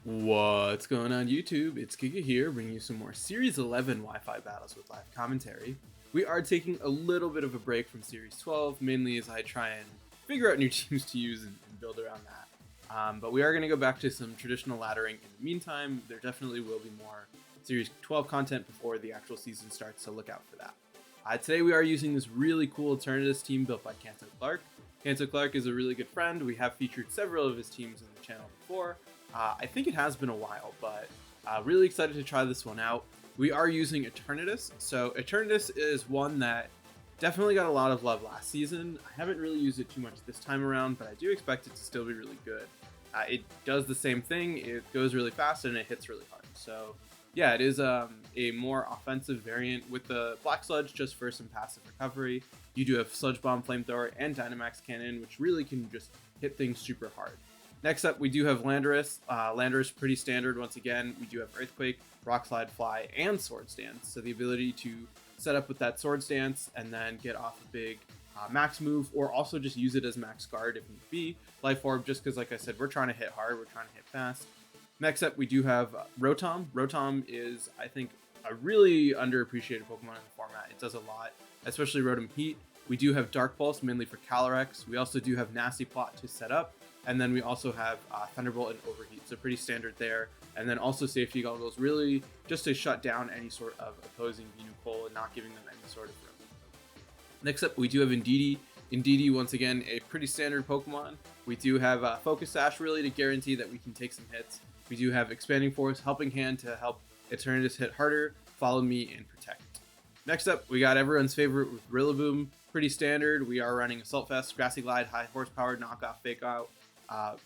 What's going on YouTube? It's Giga here, bringing you some more Series 11 Wi-Fi battles with live commentary. We are taking a little bit of a break from Series 12, mainly as I try and figure out new teams to use and build around that. But we are going to go back to some traditional laddering in the meantime. There definitely will be more Series 12 content before the actual season starts, so look out for that. Today we are using this really cool Eternatus team built by KantoClark. KantoClark is a really good friend. We have featured several of his teams on the channel before. I think it has been a while, but really excited to try this one out. We are using Eternatus. So Eternatus is one that definitely got a lot of love last season. I haven't really used it too much this time around, but I do expect it to still be really good. It does the same thing. It goes really fast and it hits really hard. So yeah, it is a more offensive variant with the Black Sludge just for some passive recovery. You do have Sludge Bomb, Flamethrower, and Dynamax Cannon, which really can just hit things super hard. Next up, we do have Landorus. Landorus pretty standard once again. We do have Earthquake, Rock Slide, Fly, and Sword Stance. So the ability to set up with that Sword Stance and then get off a big max move, or also just use it as max guard if need be. Life Orb, just because like I said, we're trying to hit hard, we're trying to hit fast. Next up, we do have Rotom. Rotom is, I think, a really underappreciated Pokemon in the format. It does a lot, especially Rotom Heat. We do have Dark Pulse, mainly for Calyrex. We also do have Nasty Plot to set up. And then we also have Thunderbolt and Overheat, so pretty standard there. And then also Safety Goggles, really just to shut down any sort of opposing Venucole and not giving them any sort of room. Next up, we do have Indeedee. Indeedee, once again, a pretty standard Pokemon. We do have Focus Sash, really, to guarantee that we can take some hits. We do have Expanding Force, Helping Hand to help Eternatus hit harder, Follow Me, and Protect. Next up, we got everyone's favorite with Rillaboom. Pretty standard. We are running Assault Vest, Grassy Glide, High Horsepower, Knockoff, Fake Out.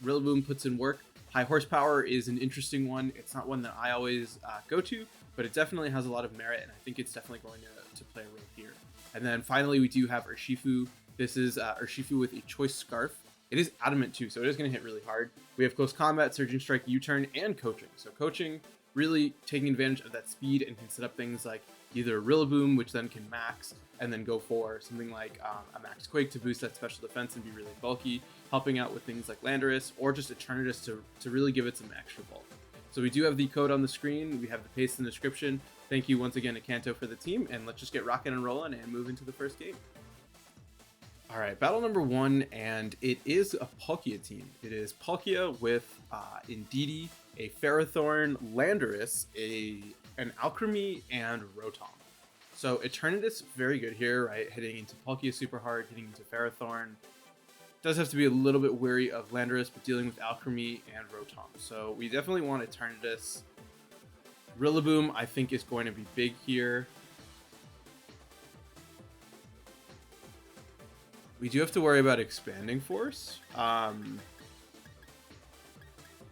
Rillaboom puts in work. High Horsepower is an interesting one. It's not one that I always go to, but it definitely has a lot of merit, and I think it's definitely going to play a role here. And then finally, we do have Urshifu. This is Urshifu with a Choice Scarf. It is Adamant too, so it is going to hit really hard. We have Close Combat, Surging Strike, U-Turn, and Coaching. So Coaching, really taking advantage of that speed and can set up things like either Rillaboom, which then can max, and then go for something like a Max Quake to boost that special defense and be really bulky, helping out with things like Landorus, or just Eternatus to really give it some extra bulk. So we do have the code on the screen, we have the paste in the description. Thank you once again to Kanto for the team, and let's just get rocking and rolling and move into the first game. All right, battle number one, and it is a Palkia team. It is Palkia with Indeedee, a Ferrothorn, Landorus, an Alchemy, and Rotom. So Eternatus, very good here, right? Hitting into Palkia super hard, hitting into Ferrothorn. Does have to be a little bit wary of Landorus, but dealing with Alchemy and Rotom. So we definitely want Eternatus. Rillaboom, I think, is going to be big here. We do have to worry about Expanding Force. I'm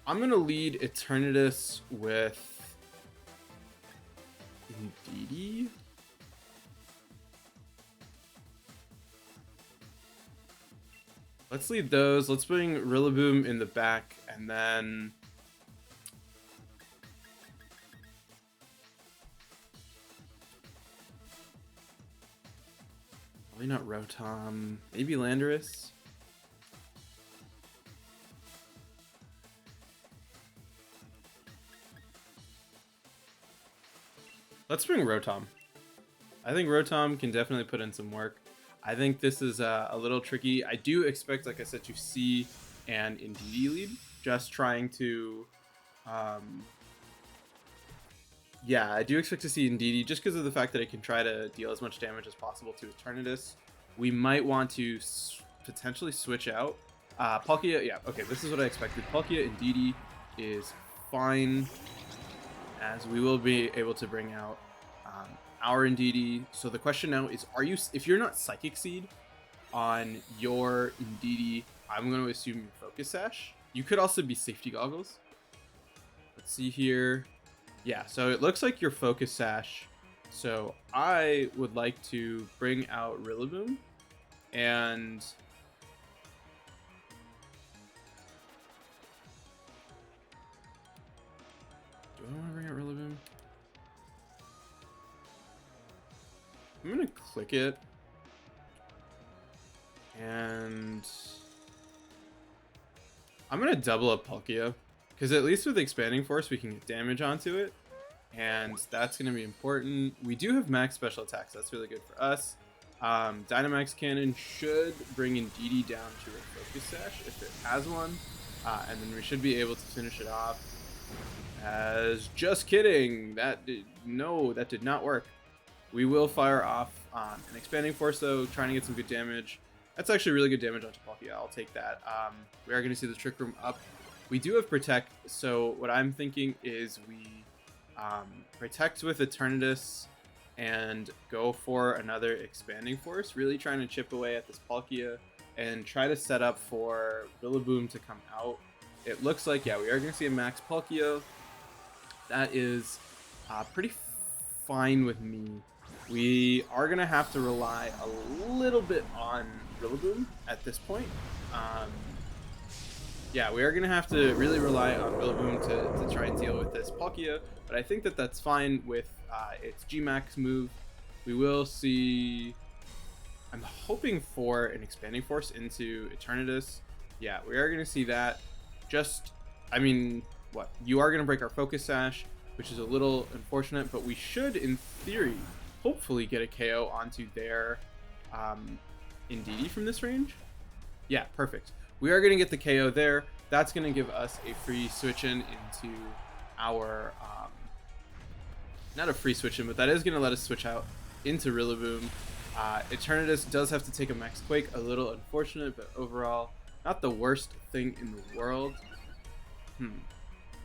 going to lead Eternatus with Indeedee. Let's lead those. Let's bring Rillaboom in the back, and then probably not Rotom. Maybe Landorus. Let's bring Rotom. I think Rotom can definitely put in some work. I think this is a little tricky. I do expect, like I said, to see an Indeedee lead. Just trying to... yeah, I do expect to see Indeedee just because of the fact that it can try to deal as much damage as possible to Eternatus. We might want to potentially switch out. Palkia, yeah, okay, this is what I expected. Palkia Indeedee is fine, as we will be able to bring out our Indeedee. So the question now is, if you're not Psychic Seed on your Indeedee, I'm going to assume you're Focus Sash. You could also be Safety Goggles. Let's see here. Yeah, so it looks like you're Focus Sash. So I would like to bring out Rillaboom and do I want to bring out Rillaboom? I'm going to click it and I'm going to double up Palkia because at least with Expanding Force we can get damage onto it, and that's going to be important. We do have max special attacks, that's really good for us. Dynamax Cannon should bring Indeedee down to a Focus Sash if it has one, and then we should be able to finish it off. As just kidding, that did not work. We will fire off an Expanding Force though, trying to get some good damage. That's actually really good damage onto Palkia. I'll take that. We are going to see the Trick Room up. We do have Protect, so what I'm thinking is we Protect with Eternatus and go for another Expanding Force, really trying to chip away at this Palkia and try to set up for Rillaboom to come out. It looks like, yeah, we are going to see a max Palkia. That is pretty fine with me. We are going to have to rely a little bit on Rillaboom at this point. Yeah, we are going to have to really rely on Rillaboom to try and deal with this Palkia, but I think that that's fine with its G-Max move. We will see... I'm hoping for an Expanding Force into Eternatus. Yeah, we are going to see that. Just, I mean, what? You are going to break our Focus Sash, which is a little unfortunate, but we should, in theory, hopefully get a KO onto their Indeedee from this range. Yeah, perfect. We are going to get the KO there. That's going to give us a free switch-in into our... not a free switch-in, but that is going to let us switch out into Rillaboom. Eternatus does have to take a Max Quake, a little unfortunate, but overall, not the worst thing in the world.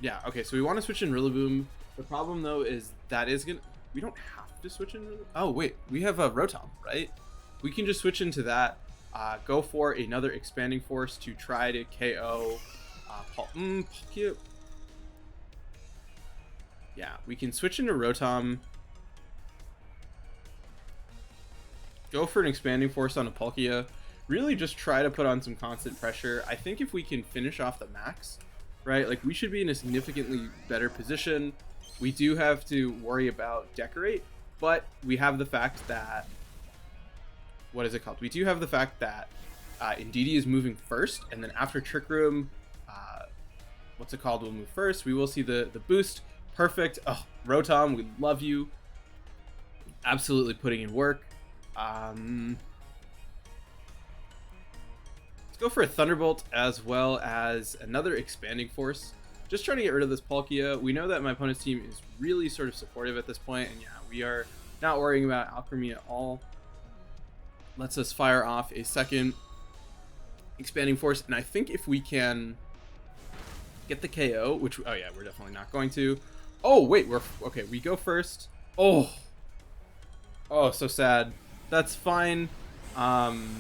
Yeah, okay, so we want to switch in Rillaboom. The problem, though, is that is going to... We don't have to switch in Rillaboom. Oh, wait, we have a Rotom, right? We can just switch into that. Go for another Expanding Force to try to KO Palkia. Yeah, we can switch into Rotom. Go for an Expanding Force on a Palkia. Really just try to put on some constant pressure. I think if we can finish off the max, right, like we should be in a significantly better position. We do have to worry about Decorate, but we have the fact that... What is it called? We do have the fact that Indeedee is moving first, and then after Trick Room, what's it called, will move first. We will see the boost. Perfect. Oh, Rotom, we love you. Absolutely putting in work. Let's go for a Thunderbolt as well as another Expanding Force. Just trying to get rid of this Palkia. We know that my opponent's team is really sort of supportive at this point, and yeah, we are not worrying about Alchemy at all. Lets us fire off a second Expanding Force, and I think if we can get the KO, which, oh yeah, we're definitely not going to. Oh wait, okay, we go first. Oh, so sad. That's fine. Rotom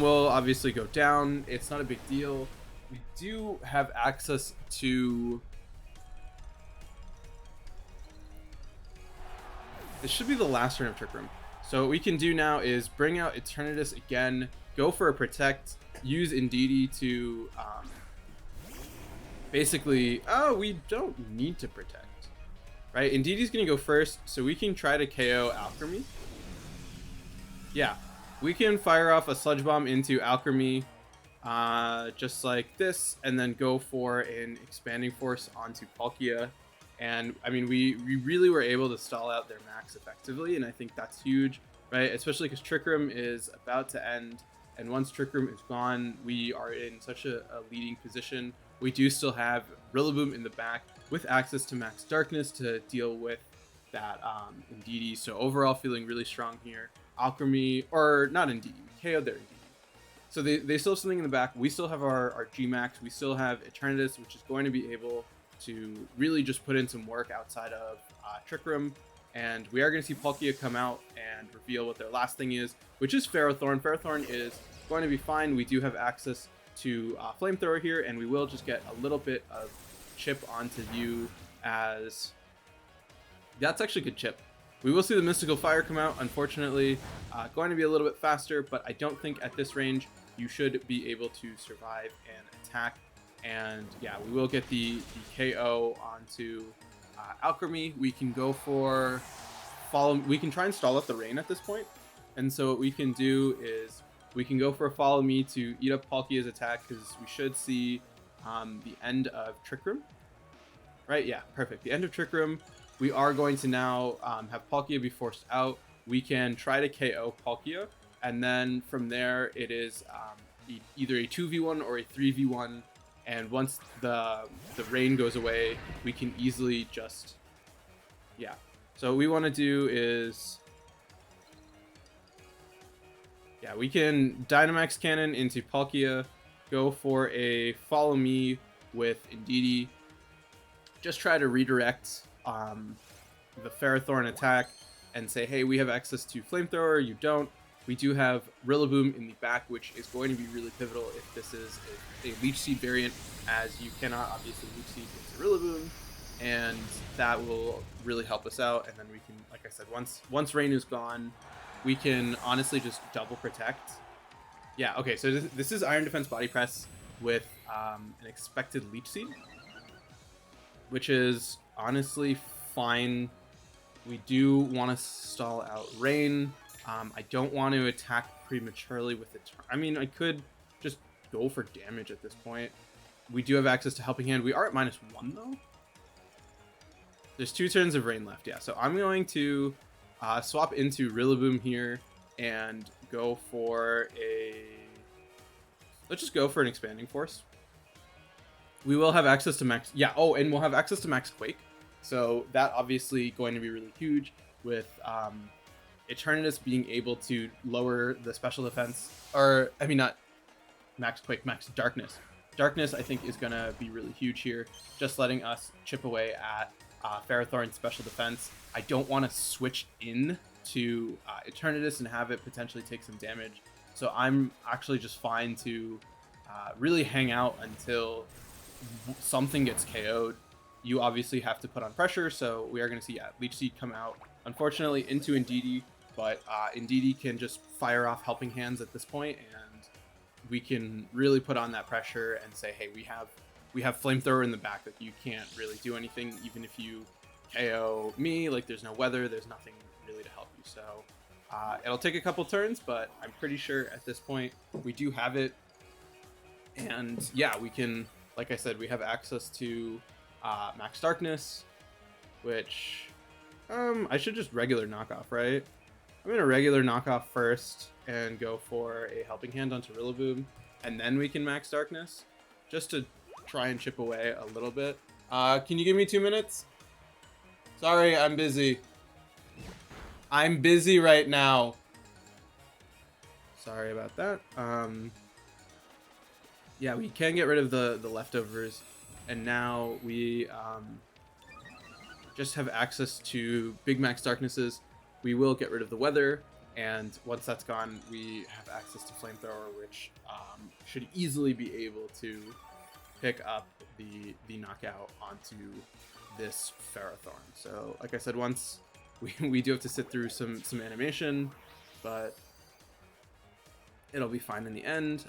will obviously go down. It's not a big deal. We do have access to... This should be the last turn of Trick Room. So what we can do now is bring out Eternatus again, go for a Protect, use Indeedee to basically... Oh, we don't need to Protect. Right? Indeedee's going to go first, so we can try to KO Alchemy. Yeah, we can fire off a Sludge Bomb into Alchemy, just like this, and then go for an Expanding Force onto Palkia. And I mean, we really were able to stall out their max effectively, and I think that's huge, right? Especially because Trick Room is about to end, and once Trick Room is gone, we are in such a leading position. We do still have Rillaboom in the back with access to Max Darkness to deal with that Indeedee. So overall, feeling really strong here. Alchemy, or not Indeedee, KO'd their Indeedee. So they still have something in the back. We still have our G-Max. We still have Eternatus, which is going to be able to really just put in some work outside of Trick Room. And we are going to see Palkia come out and reveal what their last thing is, which is Ferrothorn. Ferrothorn is going to be fine. We do have access to Flamethrower here, and we will just get a little bit of chip onto you, as that's actually good chip. We will see the Mystical Fire come out, unfortunately. Going to be a little bit faster, but I don't think at this range you should be able to survive an attack. And yeah, we will get the KO onto Alchemy. We can go for follow. We can try and stall out the rain at this point. And so what we can do is we can go for a Follow Me to eat up Palkia's attack, because we should see the end of Trick Room. Right, yeah, perfect. The end of Trick Room, we are going to now have Palkia be forced out. We can try to KO Palkia, and then from there it is either a 2v1 or a 3v1, and once the rain goes away, we can easily just, yeah. So what we want to do is, yeah, we can Dynamax Cannon into Palkia, go for a Follow Me with Indeedee, just try to redirect the Ferrothorn attack and say, hey, we have access to Flamethrower, you don't. We do have Rillaboom in the back, which is going to be really pivotal if this is a Leech Seed variant, as you cannot obviously Leech Seed into Rillaboom, and that will really help us out. And then we can, like I said, once rain is gone, we can honestly just double protect. Yeah, okay, so this is Iron Defense Body Press with an expected Leech Seed, which is honestly fine. We do want to stall out rain. I don't want to attack prematurely with it. I mean, I could just go for damage at this point. We do have access to Helping Hand. We are at -1 though. There's 2 turns of rain left, yeah. So I'm going to swap into Rillaboom here and go for a... Let's just go for an Expanding Force. We will have access to max... Yeah, oh, and we'll have access to Max Quake. So that obviously going to be really huge with Eternatus being able to lower the special defense. Or, I mean, not Max Quake, Max Darkness. Darkness, I think, is going to be really huge here. Just letting us chip away at Ferrothorn's special defense. I don't want to switch in to Eternatus and have it potentially take some damage. So I'm actually just fine to really hang out until something gets KO'd. You obviously have to put on pressure, so we are going to see Leech Seed come out, unfortunately, into Indeedee, but Indeedee can just fire off Helping Hands at this point, and we can really put on that pressure and say, hey, we have Flamethrower in the back, that you can't really do anything, even if you KO me, like there's no weather, there's nothing really to help you. So it'll take a couple turns, but I'm pretty sure at this point we do have it, and yeah, we can, like I said, we have access to Max Darkness, which I should just regular knockoff, right? I'm gonna regular knockoff first and go for a Helping Hand onto Rillaboom, and then we can Max Darkness, just to try and chip away a little bit. Can you give me 2 minutes? Sorry, I'm busy. I'm busy right now. Sorry about that. Yeah, we can get rid of the leftovers. And now we just have access to Big Max Darknesses. We will get rid of the weather, and once that's gone, we have access to Flamethrower, which should easily be able to pick up the knockout onto this Ferrothorn. So, like I said, once we do have to sit through some animation, but it'll be fine in the end.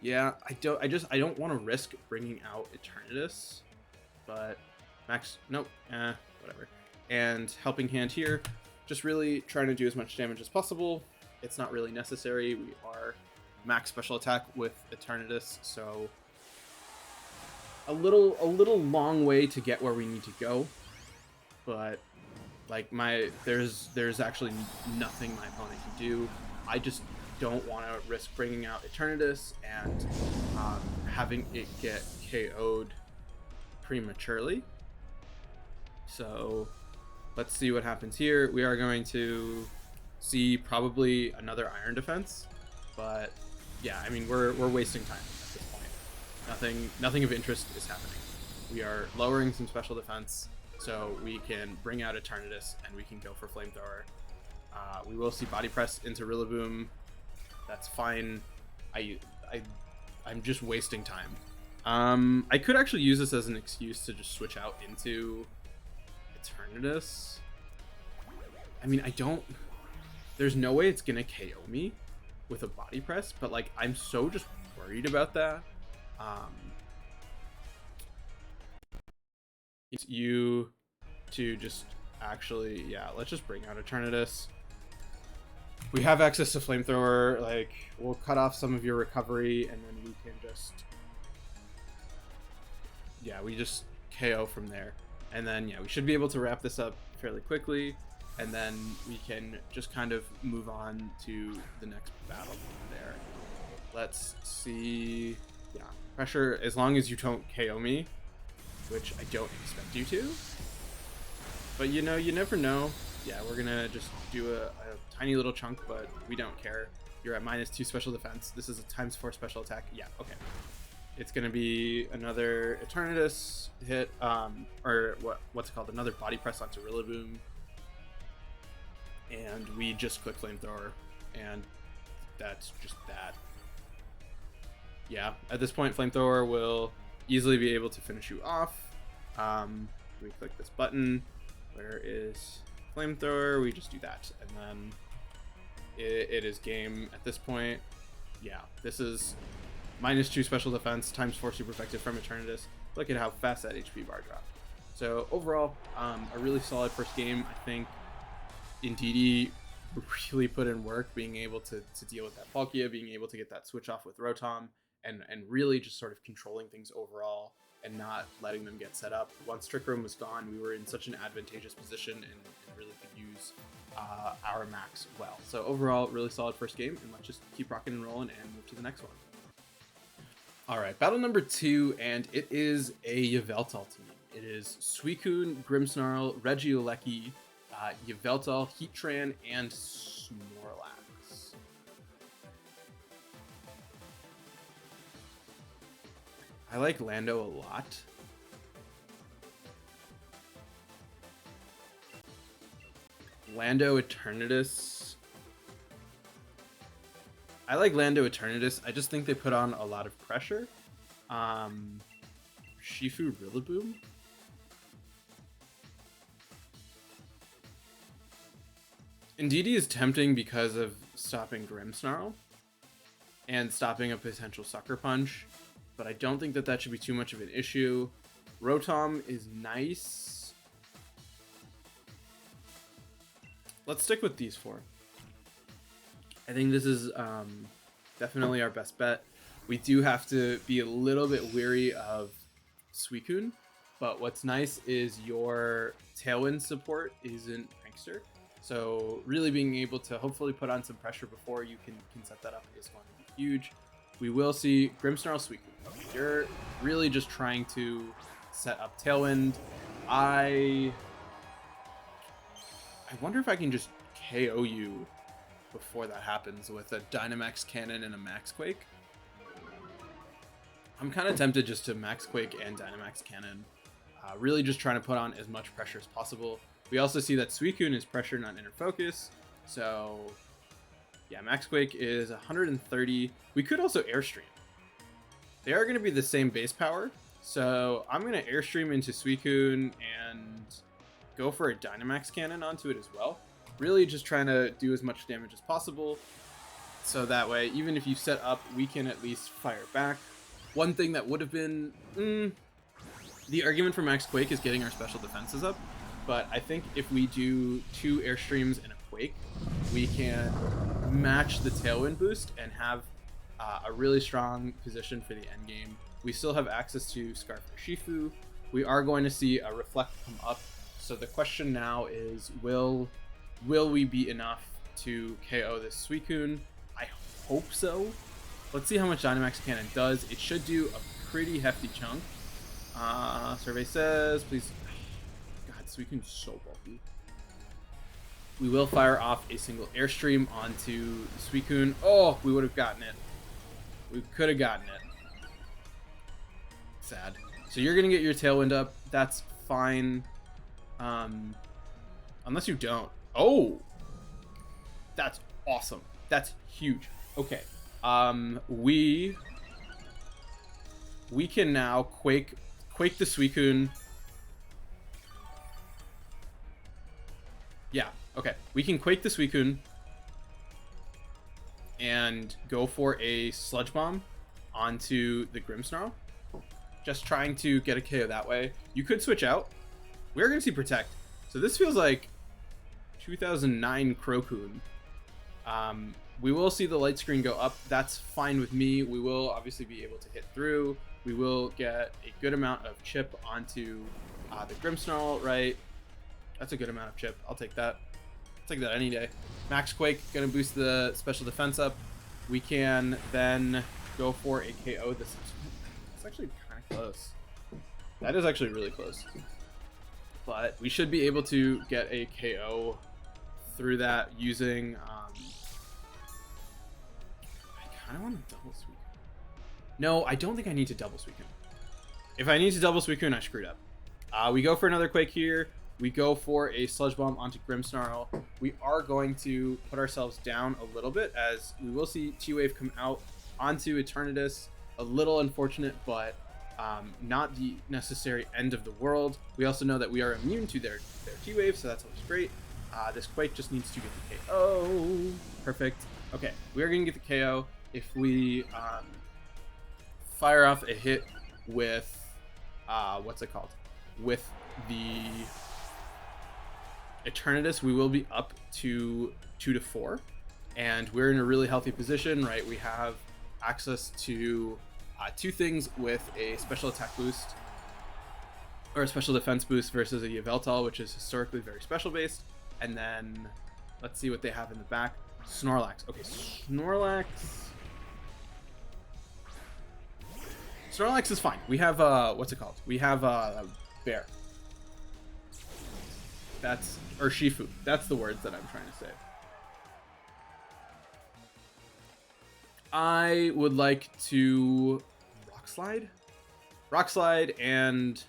Yeah, I don't want to risk bringing out Eternatus, but nope, whatever. And Helping Hand here, just really trying to do as much damage as possible. It's not really necessary. We are max special attack with Eternatus, so a little long way to get where we need to go. But like there's actually nothing my opponent can do. I just don't want to risk bringing out Eternatus and having it get KO'd prematurely. So let's see what happens here. We are going to see probably another Iron Defense, but yeah, I mean we're wasting time at this point. Nothing of interest is happening. We are lowering some special defense so we can bring out Eternatus and we can go for Flamethrower. We will see Body Press into Rillaboom. That's fine. I'm just wasting time. I could actually use this as an excuse to just switch out into Eternatus. I mean, there's no way it's gonna KO me with a Body Press, but like I'm so just worried about that. It's you to just actually, yeah, let's just bring out Eternatus. We have access to Flamethrower, like we'll cut off some of your recovery and then we can just yeah, we just KO from there. And then, yeah, we should be able to wrap this up fairly quickly. And then we can just kind of move on to the next battle from there. Let's see. Yeah, pressure, as long as you don't KO me, which I don't expect you to. But you know, you never know. Yeah, we're gonna just do a tiny little chunk, but we don't care. You're at -2 special defense. This is a ×4 special attack. Yeah, okay. It's gonna be another Eternatus hit, or what's it called? Another body press onto Rillaboom. And we just click Flamethrower, and that's just that. Yeah, at this point, Flamethrower will easily be able to finish you off. We click this button. Where is Flamethrower? We just do that, and then it is game at this point. Yeah, this is -2 special defense, ×4 super effective from Eternatus. Look at how fast that HP bar dropped. So overall, a really solid first game. I think Indeedee really put in work being able to deal with that Palkia, being able to get that switch off with Rotom, and really just sort of controlling things overall and not letting them get set up. Once Trick Room was gone, we were in such an advantageous position and really could use our max well. So overall, really solid first game, and let's just keep rocking and rolling and move to the next one. All right, battle number 2, and it is a Yveltal team. It is Suicune, Grimmsnarl, Regieleki, Yveltal, Heatran, and Snorlax. I like Lando a lot. Lando Eternatus. I like Lando Eternatus. I just think they put on a lot of pressure. Shifu Rillaboom. Indeedee is tempting because of stopping Grimmsnarl and stopping a potential Sucker Punch, but I don't think that should be too much of an issue. Rotom is nice. Let's stick with these 4. I think this is definitely our best bet. We do have to be a little bit weary of Suicune, but what's nice is your Tailwind support isn't Prankster. So really being able to hopefully put on some pressure before you can set that up is going to be huge. We will see Grimmsnarl, Suicune. Okay, you're really just trying to set up Tailwind. I wonder if I can just KO you before that happens with a Dynamax Cannon and a Max Quake. I'm kind of tempted just to Max Quake and Dynamax Cannon. Really just trying to put on as much pressure as possible. We also see that Suicune is pressured on Inner Focus. So yeah, Max Quake is 130. We could also Airstream. They are going to be the same base power. So I'm going to Airstream into Suicune and go for a Dynamax Cannon onto it as well. Really just trying to do as much damage as possible. So that way, even if you set up, we can at least fire back. One thing that would have been... the argument for Max Quake is getting our special defenses up. But I think if we do 2 Airstreams and a Quake, we can match the Tailwind boost and have a really strong position for the end game. We still have access to Scarf or Shifu. We are going to see a Reflect come up. So the question now is, will we be enough to KO this Suicune? I hope so. Let's see how much Dynamax Cannon does. It should do a pretty hefty chunk. Survey says, please... God, Suicune's so bulky. We will fire off a single Airstream onto Suicune. Oh, we would have gotten it. We could have gotten it. Sad. So you're going to get your Tailwind up. That's fine. Unless you don't. Oh! That's awesome. That's huge. Okay. We can now Quake the Suicune. Yeah, okay. We can Quake the Suicune and go for a Sludge Bomb onto the Grimmsnarl. Just trying to get a KO that way. You could switch out. We're going to see Protect. So this feels like 2009 Crocoon. We will see the light screen go up. That's fine with me. We will obviously be able to hit through. we will get a good amount of chip onto the Grimmsnarl, right? That's a good amount of chip. I'll take that. I'll take that any day. Max Quake, gonna boost the special defense up. We can then go for a KO. This is actually kind of close. That is actually really close. But we should be able to get a KO through that using... I kind of want to double Suicune. No, I don't think I need to double Suicune. If I need to double Suicune, I screwed up. We go for another Quake here. We go for a Sludge Bomb onto Grimmsnarl. We are going to put ourselves down a little bit, as we will see T-Wave come out onto Eternatus. A little unfortunate, but not the necessary end of the world. We also know that we are immune to their T-Wave, so that's always great. This Quake just needs to get the KO. Perfect. Okay, we are going to get the KO. If we fire off a hit with, what's it called? With the Eternatus, we will be up to 2 to 4, and we're in a really healthy position, right? We have access to 2 things with a special attack boost or a special defense boost versus a Yveltal, which is historically very special based. And then let's see what they have in the back. Snorlax. Okay, Snorlax is fine. We have what's it called? We have Bear. That's, or Shifu. That's the words that I'm trying to say. I would like to Rock Slide and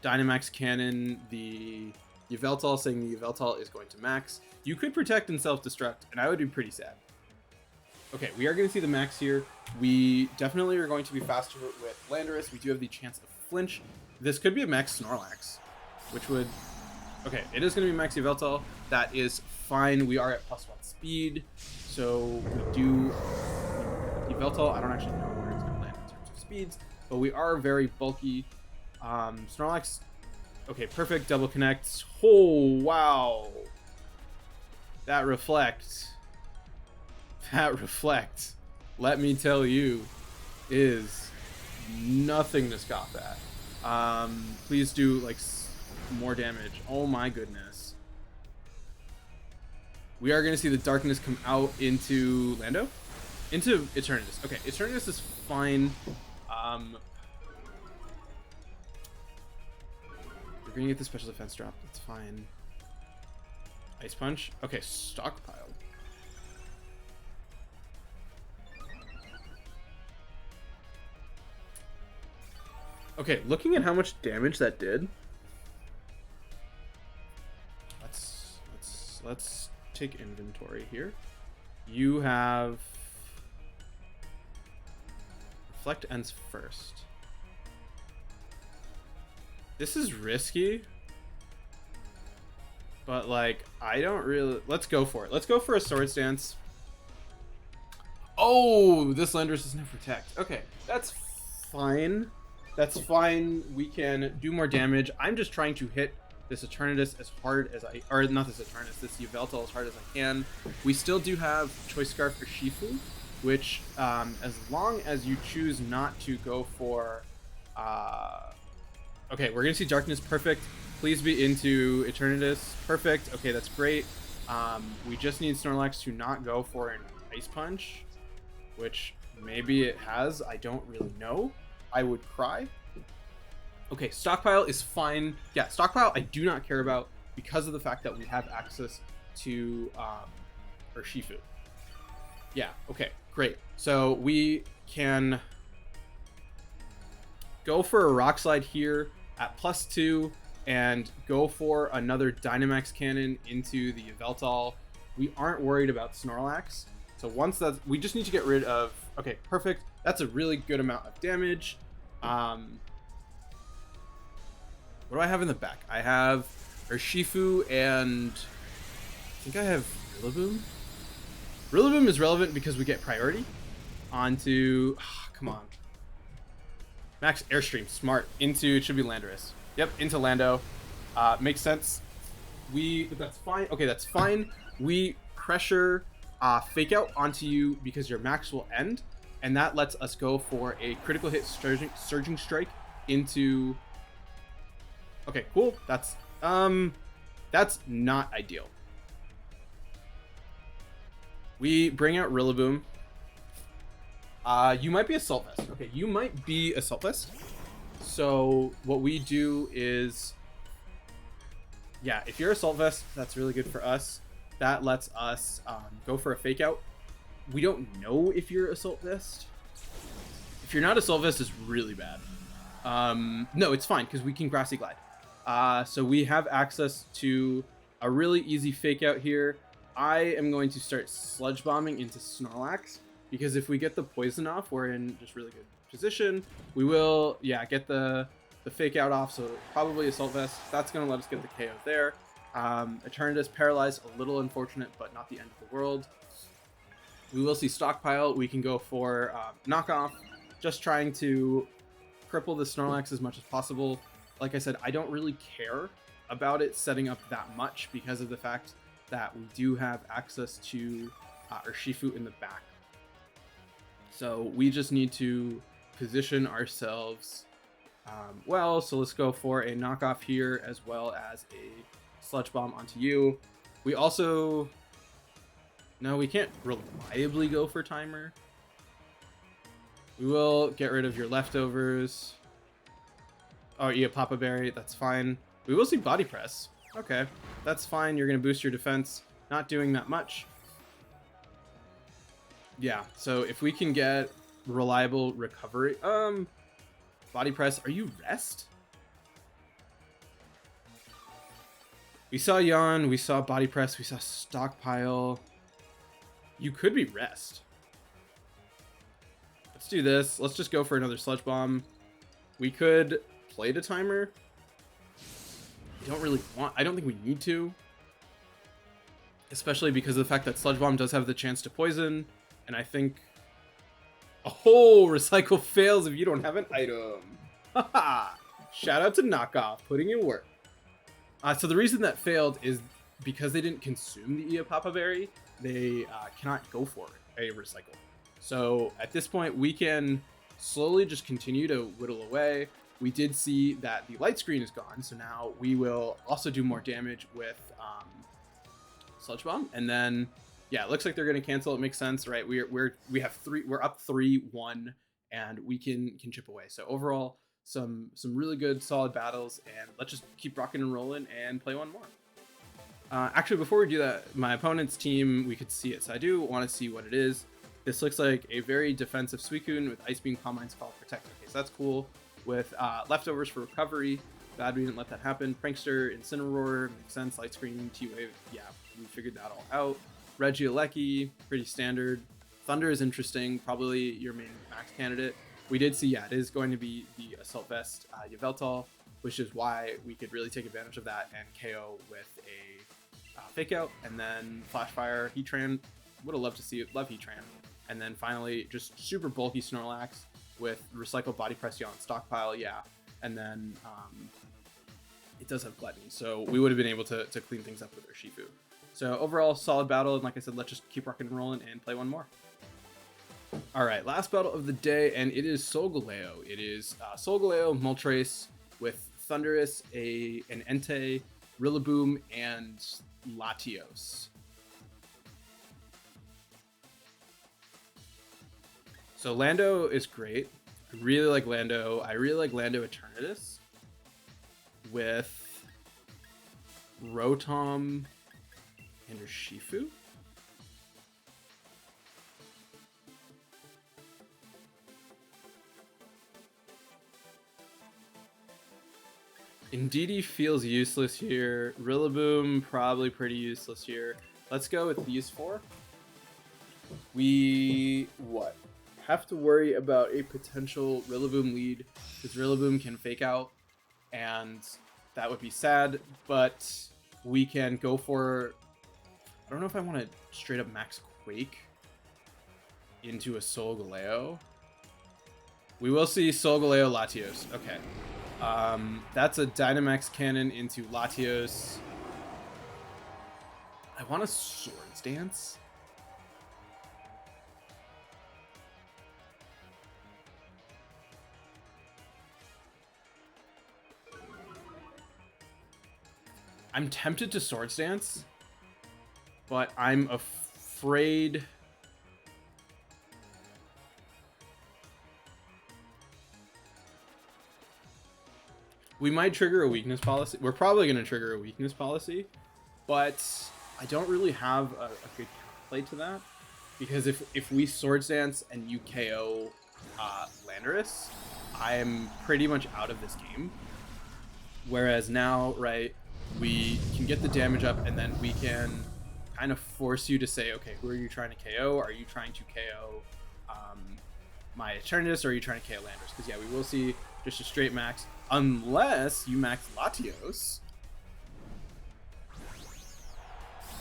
Dynamax Cannon the Yveltal, saying the Yveltal is going to max. You could protect and self-destruct, and I would be pretty sad. Okay, we are going to see the max here. We definitely are going to be faster with Landorus. We do have the chance of flinch. This could be a max Snorlax, which would... Okay, it is going to be max Yveltal. That is fine. We are at +1 speed, so we do... Yveltal, I don't actually know where it's going to land in terms of speeds, but we are very bulky. Snorlax, okay, perfect, double connect. Oh, wow. That reflect, let me tell you, is nothing to scoff at. Please do, like, more damage. Oh my goodness. We are going to see the darkness come out into Lando? Into Eternatus. Okay, Eternatus is fine. We're going to get the special defense drop. That's fine. Ice Punch. Okay, stockpile. Okay, looking at how much damage that did. Let's take inventory here. You have Reflect ends first. This is risky, but like I don't really. Let's go for it. Let's go for a Swords Dance. Oh, this Landorus doesn't have Protect. Okay, that's fine. That's fine. We can do more damage. I'm just trying to hit this Eternatus as hard as I, or not this Eternatus, this Yveltal as hard as I can. We still do have Choice Scarf for Shifu, which, as long as you choose not to go for, okay, we're gonna see Darkness, perfect. Please be into Eternatus, perfect. Okay, that's great. We just need Snorlax to not go for an Ice Punch, which maybe it has, I don't really know. I would cry. Okay, Stockpile is fine. Yeah, Stockpile I do not care about because of the fact that we have access to Urshifu. Yeah, okay, great. So we can go for a Rock Slide here at +2 and go for another Dynamax Cannon into the Yveltal. We aren't worried about Snorlax. So once that's, we just need to get rid of, okay, perfect. That's a really good amount of damage. What do I have in the back? I have Urshifu and I think I have Rillaboom. Rillaboom is relevant because we get priority onto, come on. Max Airstream, smart. Into, it should be Landorus. Yep, into Lando. Makes sense. That's fine. Okay, that's fine. We pressure Fake Out onto you because your max will end. and that lets us go for a critical hit surging strike into. Okay, cool. That's not ideal. We bring out Rillaboom. You might be Assault Vest. Okay, you might be Assault Vest. So what we do is, yeah, if you're Assault Vest, that's really good for us. That lets us go for a Fake Out. We don't know if you're Assault Vest. If you're not Assault Vest, it's really bad. No, it's fine because we can Grassy Glide. So we have access to a really easy Fake Out here. I am going to start Sludge Bombing into Snorlax because if we get the poison off, we're in just really good position. We will, yeah, get the Fake Out off, so probably Assault Vest. That's going to let us get the KO there. Eternatus Paralyzed, a little unfortunate, but not the end of the world. We will see Stockpile. We can go for Knockoff, just trying to cripple the Snorlax as much as possible. Like I said, I don't really care about it setting up that much because of the fact that we do have access to Urshifu in the back. So we just need to position ourselves well. So let's go for a knockoff here as well as a Sludge Bomb onto you. We also... No, we can't reliably go for Timer. We will get rid of your leftovers. Oh, yeah, Papa Berry, that's fine. We will see Body Press. Okay, that's fine. You're going to boost your defense. Not doing that much. Yeah, so if we can get reliable recovery... Body Press, are you Rest? We saw Yawn, we saw Body Press, we saw Stockpile. You could be Rest. Let's do this. Let's just go for another Sludge Bomb. We could play the Timer. I don't really want... I don't think we need to. Especially because of the fact that Sludge Bomb does have the chance to poison. And I think... Oh, Recycle fails if you don't have an item. Haha! Shout out to Knockoff, putting in work. So the reason that failed is because they didn't consume the Papa Berry, they cannot go for a Recycle. So at this point, we can slowly just continue to whittle away. We did see that the light screen is gone, so now we will also do more damage with Sludge Bomb, and then yeah, it looks like they're going to cancel. It makes sense, right? We're up 3-1, and we can chip away. So overall, some really good solid battles, and let's just keep rocking and rolling and play one more. Actually, before we do that, my opponent's team, we could see it, so I do want to see what it is. This looks like a very defensive Suicune with Ice Beam, Calm Mind, Scald, Protect. Okay, so that's cool. With leftovers for recovery. Bad we didn't let that happen. Prankster, Incineroar, makes sense. Light Screen, T-Wave, yeah, we figured that all out. Regieleki, pretty standard. Thunder is interesting, probably your main max candidate. We did see, yeah, it is going to be the Assault Vest Yveltal, which is why we could really take advantage of that and KO with a Fake Out, and then Flash Fire, Heatran. Would have loved to see it, love Heatran. And then finally, just super bulky Snorlax with Recycle Body Press on Stockpile, yeah. And then it does have Gluttony, so we would have been able to clean things up with Urshifu. So overall, solid battle, and like I said, let's just keep rocking and rolling and play one more. Alright, last battle of the day, and it is Solgaleo. It is Solgaleo, Moltres with Thundurus, an Entei, Rillaboom, and Latios. So Lando is great. I really like Lando. I really like Lando Eternatus with Rotom and Urshifu. Indeedee feels useless here. Rillaboom, probably pretty useless here. Let's go with these four. We, have to worry about a potential Rillaboom lead, because Rillaboom can Fake Out, and that would be sad, but we can go for... I don't know if I want to straight up Max Quake into a Solgaleo. We will see Solgaleo Latios. Okay. That's a Dynamax Cannon into Latios. I want a Swords Dance. I'm tempted to Swords Dance, but I'm afraid. We might trigger a weakness policy. We're probably going to trigger a weakness policy, but I don't really have a good play to that, because if we Swords Dance and you KO Landorus, I'm pretty much out of this game. Whereas now, right, we can get the damage up, and then we can kind of force you to say, okay, who are you trying to KO? Are you trying to KO my Eternatus, or are you trying to KO Landorus? Because yeah, we will see just a straight max, unless you max Latios.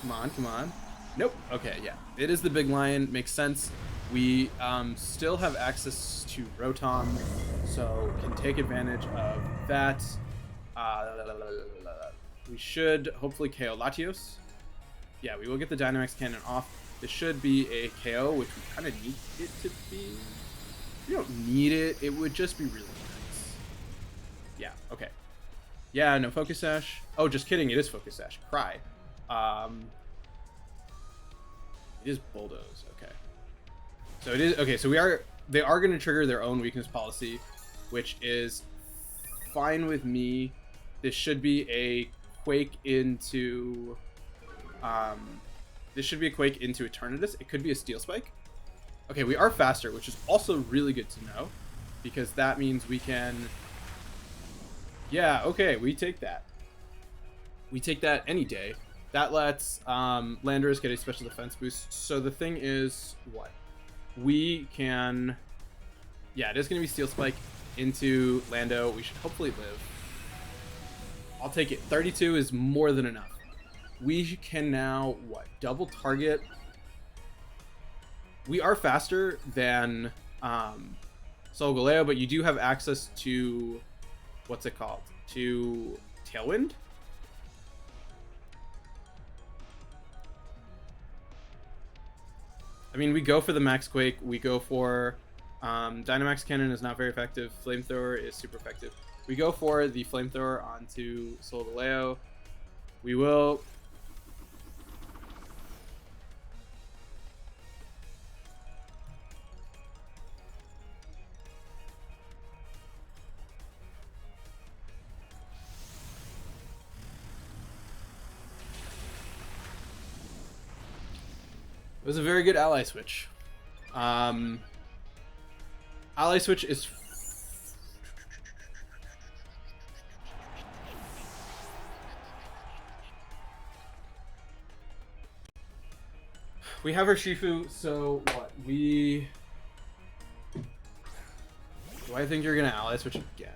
Come on, come on. Nope. Okay, yeah. It is the big lion. Makes sense. We still have access to Rotom, so can take advantage of that. We should hopefully KO Latios. Yeah, we will get the Dynamax Cannon off. This should be a KO, which we kind of need it to be. We don't need it. It would just be really nice. Yeah, okay. Yeah, no Focus Sash. Oh, just kidding. It is Focus Sash. Cry. It is Bulldoze. Okay. So it is... Okay, so they are going to trigger their own weakness policy, which is fine with me. This should be a Quake into... this should be a Quake into Eternatus. It could be a Steel Spike. Okay, we are faster, which is also really good to know, because that means we can... Yeah, okay, we take that. We take that any day. That lets Landorus get a special defense boost. So the thing is, what? We can... Yeah, it is going to be Steel Spike into Lando. We should hopefully live. I'll take it. 32 is more than enough. We can now, what? Double target... We are faster than Solgaleo, but you do have access to, what's it called? To Tailwind? I mean, we go for the Max Quake. We go for Dynamax Cannon is not very effective. Flamethrower is super effective. We go for the Flamethrower onto Solgaleo. We will... It was a very good ally switch. Ally switch is... We have our Shifu, so what? Do I think you're gonna ally switch again?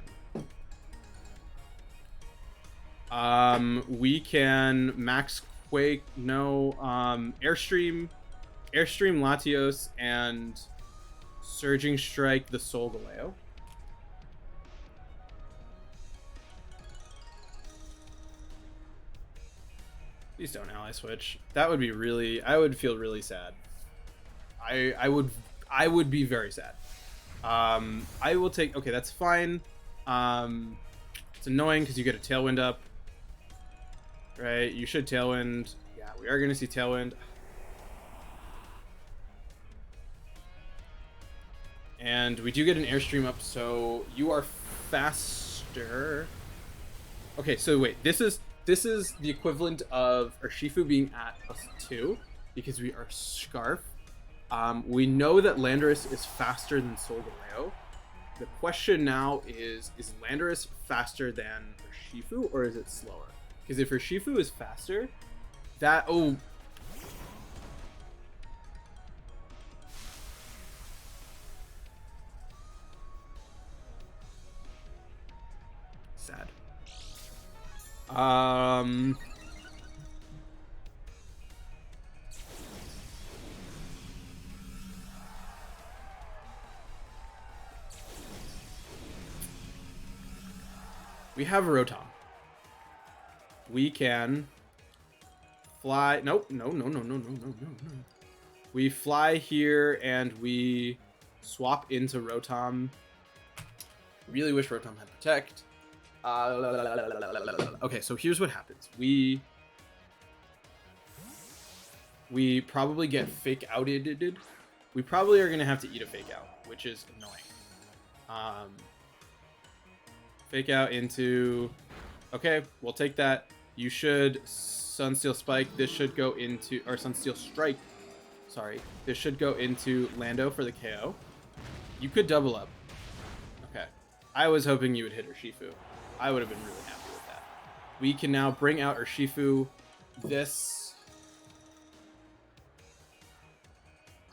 We can Max Quake, no, Airstream Latios, and Surging Strike the Solgaleo. Please don't ally switch. That would be really... I would feel really sad. I would be very sad. I will take... Okay, that's fine. It's annoying because you get a Tailwind up. Right? You should Tailwind. Yeah, we are going to see Tailwind. And we do get an Airstream up, so you are faster. Okay, so wait, this is the equivalent of Urshifu being at +2 because we are Scarf. We know that Landorus is faster than Solgaleo. The question now is Landorus faster than Urshifu, or is it slower? Because if Urshifu is faster, that... Oh... Sad. We have a Rotom. We can fly. Nope. No. We fly here and we swap into Rotom. Really wish Rotom had Protect. Okay, so here's what happens. We probably get fake outed. We probably are gonna have to eat a fake out, which is annoying. Fake out into. Okay, we'll take that. You should Sunsteel Spike. This should go into, or Sunsteel Strike. Sorry, this should go into Lando for the KO. You could double up. Okay, I was hoping you would hit Urshifu. I would have been really happy with that. We can now bring out Urshifu. This.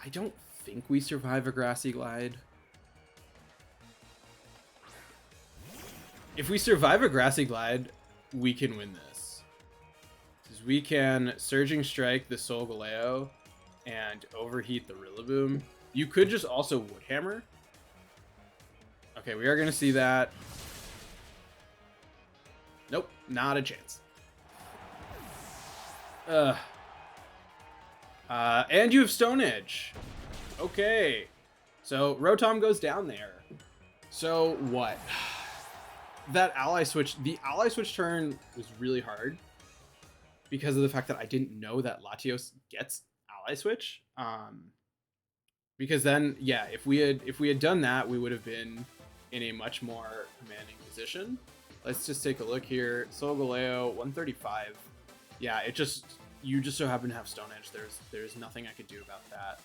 I don't think we survive a Grassy Glide. If we survive a Grassy Glide, we can win this. Because we can Surging Strike the Solgaleo and overheat the Rillaboom. You could just also Wood Hammer. Okay, we are going to see that. Nope, not a chance. And you have Stone Edge. Okay. So Rotom goes down there. So what? That ally switch, the ally switch turn was really hard because of the fact that I didn't know that Latios gets ally switch. Because then, yeah, if we had done that, we would have been in a much more commanding position. Let's just take a look here. Solgaleo 135. Yeah, you just so happen to have Stone Edge. There's nothing I could do about that.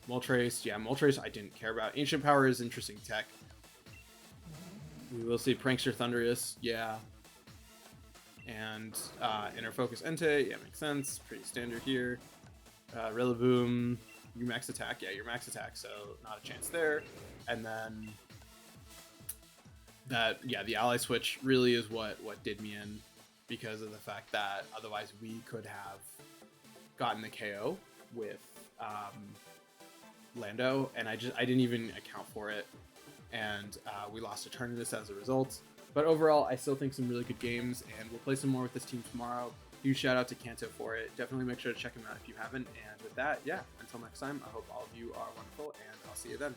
Moltres, yeah, Moltres I didn't care about. Ancient Power is interesting tech. We will see Prankster Thundurus, yeah. And Inner Focus Entei, yeah, makes sense. Pretty standard here. Rillaboom, your max attack, yeah, your max attack, so not a chance there. And then that, yeah, the ally switch really is what did me in, because of the fact that otherwise we could have gotten the KO with Lando, and I didn't even account for it, and we lost Eternatus as a result. But overall, I still think some really good games, and we'll play some more with this team tomorrow. Huge shout out to Kanto for it. Definitely make sure to check him out if you haven't. And with that, yeah, until next time, I hope all of you are wonderful, and I'll see you then.